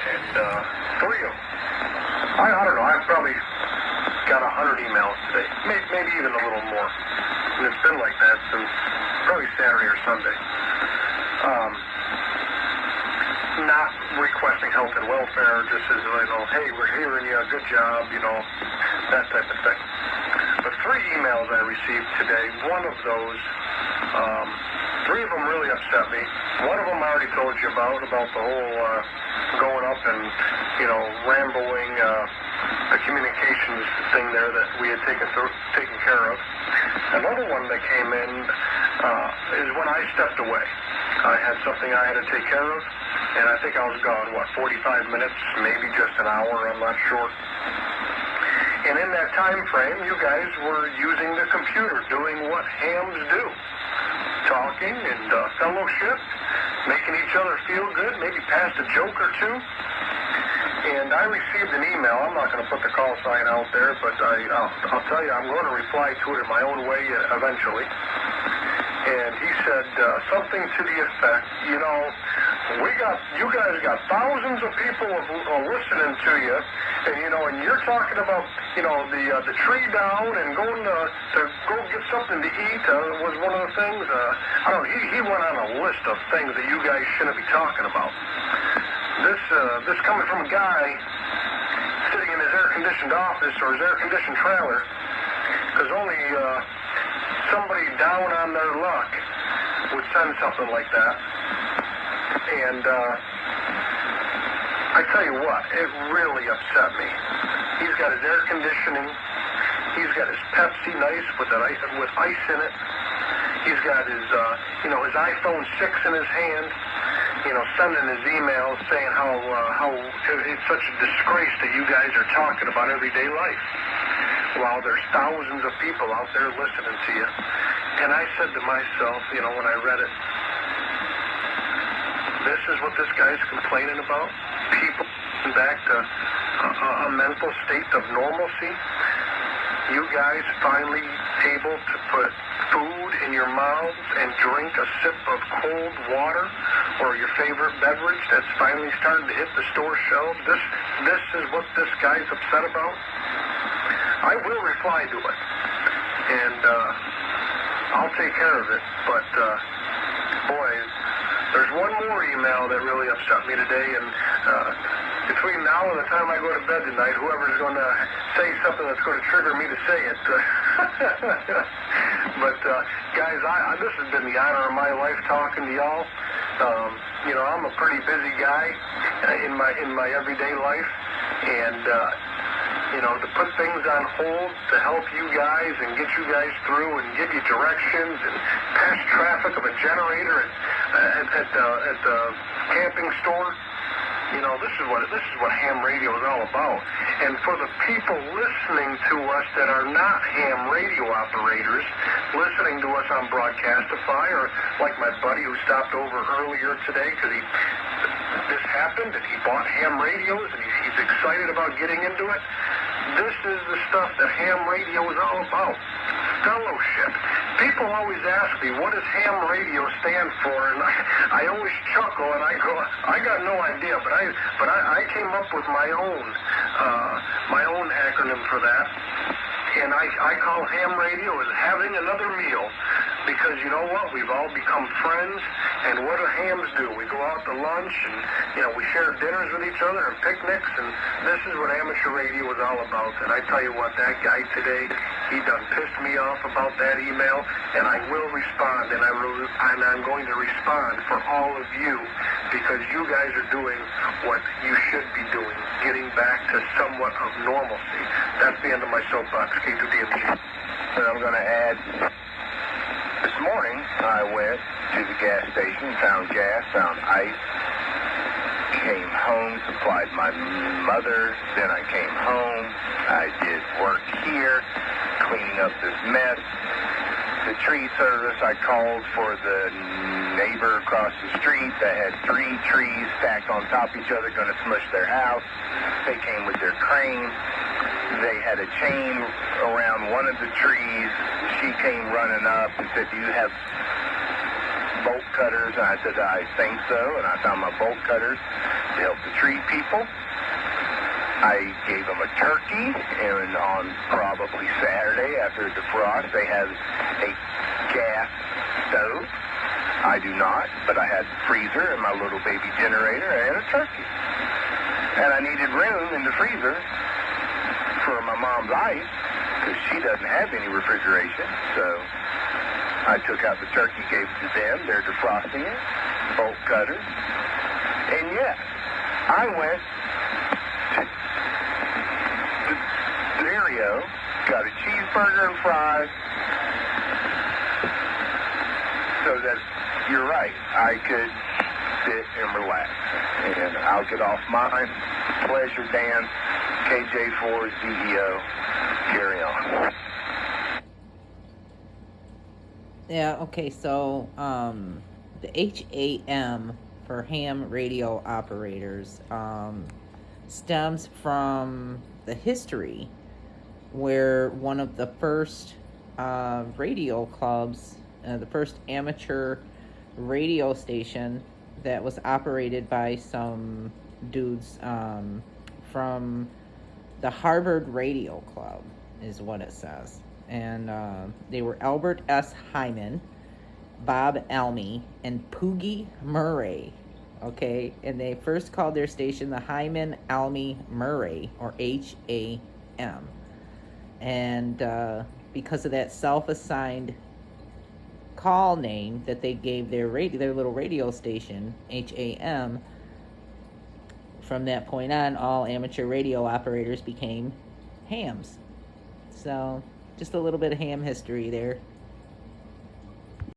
and three of them. I don't know. I've probably got 100 emails today, maybe even a little more. And it's been like that since probably Saturday or Sunday. Not requesting health and welfare, just as, hey, we're hearing you, good job, that type of thing. But 3 emails I received today, one of those, 3 of them really upset me. One of them I already told you about the whole going up and, rambling, the communications thing there that we had taken care of. Another one that came in is when I stepped away. I had something I had to take care of, and I think I was gone, 45 minutes, maybe just an hour, I'm not sure. And in that time frame, you guys were using the computer, doing what hams do. Talking and fellowship, making each other feel good, maybe passed a joke or two. And I received an email. I'm not going to put the call sign out there, but I'll tell you, I'm going to reply to it in my own way eventually. And he said something to the effect, you guys got thousands of people listening to you, and you're talking about, the tree down and going to go get something to eat was one of the things. He went on a list of things that you guys shouldn't be talking about. This coming from a guy sitting in his air-conditioned office or his air-conditioned trailer, because only somebody down on their luck would send something like that. And I tell you what, it really upset me. He's got his air conditioning. He's got his Pepsi nice with ice in it. He's got his his iPhone 6 in his hand. Sending his emails saying how it's such a disgrace that you guys are talking about everyday life, while there's thousands of people out there listening to you. And I said to myself, when I read it, this is what this guy's complaining about? People back to a mental state of normalcy? You guys finally able to put food in your mouths and drink a sip of cold water or your favorite beverage that's finally starting to hit the store shelves? This is what this guy's upset about? I will reply to it, and I'll take care of it, but boy, there's one more email that really upset me today, and between now and the time I go to bed tonight, whoever's going to say something that's going to trigger me to say it. But guys, this has been the honor of my life talking to y'all. I'm a pretty busy guy in my everyday life, and to put things on hold to help you guys and get you guys through and give you directions and pass traffic of a generator at the camping store. This is what ham radio is all about. And for the people listening to us that are not ham radio operators, listening to us on Broadcastify, or like my buddy who stopped over earlier today because this happened and he bought ham radios and he's excited about getting into it. This is the stuff that ham radio is all about. Fellowship. People always ask me, what does ham radio stand for? And I always chuckle and I go, I got no idea, but I came up with my own acronym for that. And I call ham radio as having another meal, because you know what? We've all become friends, and what do hams do? We go out to lunch, and we share dinners with each other and picnics, and this is what amateur radio is all about. And I tell you what, that guy today, he done pissed me off about that email, and I will respond, and I'm going to respond for all of you, because you guys are doing what you should be doing, getting back to somewhat of normalcy. That's the end of my soapbox. K2DMG. And I'm going to add, this morning I went to the gas station, found gas, found ice, came home, supplied my mother, then I came home, I did work here, cleaning up this mess. The tree service, I called for the neighbor across the street that had 3 trees stacked on top of each other, going to smush their house. They came with their crane. They had a chain around one of the trees. She came running up and said, do you have bolt cutters? And I said, I think so. And I found my bolt cutters. help the tree people. I gave them a turkey, and on probably Saturday after the defrost, they had a gas stove. I do not, but I had the freezer and my little baby generator and a turkey. And I needed room in the freezer for my mom's ice, because she doesn't have any refrigeration. So I took out the turkey, gave it to them. They're defrosting it, bolt cutters. And yes, I went to Stereo, got a cheeseburger and fries, so that, you're right, I could sit and relax. And I'll get off mine. Pleasure, Dan. KJ4 CEO. Carry on. Yeah, okay, so the HAM for ham radio operators stems from the history where one of the first radio clubs, the first amateur radio station that was operated by some dudes from the Harvard Radio Club is what it says. And they were Albert S. Hyman, Bob Elmy, and Poogie Murray. Okay, and they first called their station the Hyman Elmy Murray, or HAM. And because of that self-assigned call name that they gave their little radio station, HAM, from that point on, all amateur radio operators became hams. So, just a little bit of ham history there.